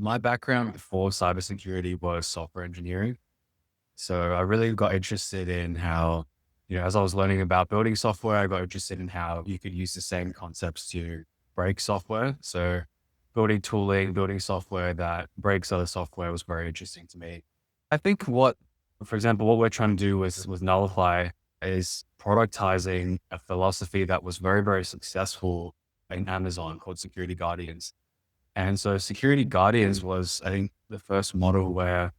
My background before cybersecurity was software engineering. So I really got interested in how, as I was learning about building software, I got interested in how you could use the same concepts to break software. So building tooling, building software that breaks other software was very interesting to me. I think for example, what we're trying to do with Nullify is productizing a philosophy that was very, very successful in Amazon called Security Guardians. And so Security Guardians was, I think, the first model where,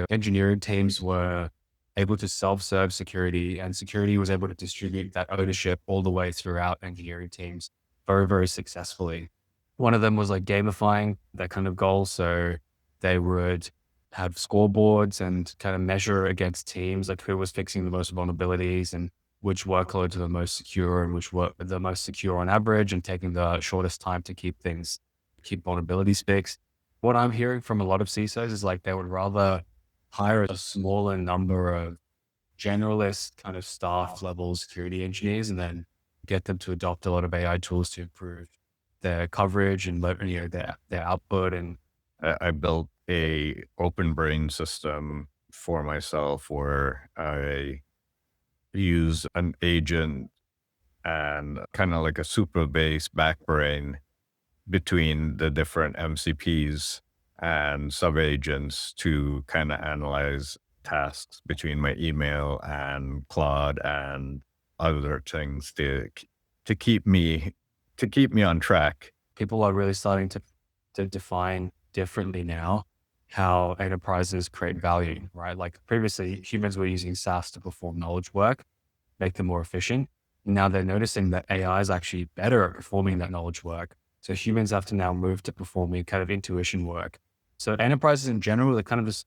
engineering teams were able to self-serve security and security was able to distribute that ownership all the way throughout engineering teams very, very successfully. One of them was like gamifying that kind of goal. So they would have scoreboards and kind of measure against teams, like who was fixing the most vulnerabilities and which workloads are the most secure and which were the most secure on average and taking the shortest time to keep vulnerabilities fixed. What I'm hearing from a lot of CISOs is like they would rather hire a smaller number of generalist kind of staff level security engineers and then get them to adopt a lot of AI tools to improve their coverage and their output. And I built a open brain system for myself where I use an agent and kind of like a super base backbrain between the different MCPs and sub-agents to kind of analyze tasks between my email and Claude and other things to keep me on track. people are really starting to define differently now how enterprises create value, right? Like previously humans were using SaaS to perform knowledge work, make them more efficient. Now they're noticing that AI is actually better at performing that knowledge work. So humans have to now move to performing kind of intuition work. So enterprises in general, they're kind of just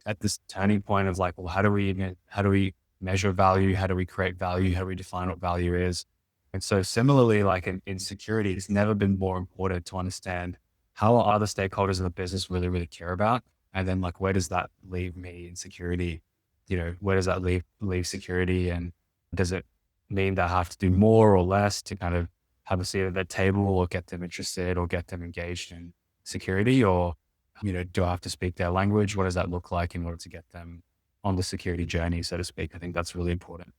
at this turning point of like, well, how do we measure value? How do we create value? How do we define what value is? And so similarly, like in security, it's never been more important to understand how are other stakeholders in the business really, really care about? And then like, where does that leave me in security? Where does that leave security? And does it mean that I have to do more or less to kind of have a seat at that table or get them interested or get them engaged in security? Or, do I have to speak their language? What does that look like in order to get them on the security journey, so to speak? I think that's really important.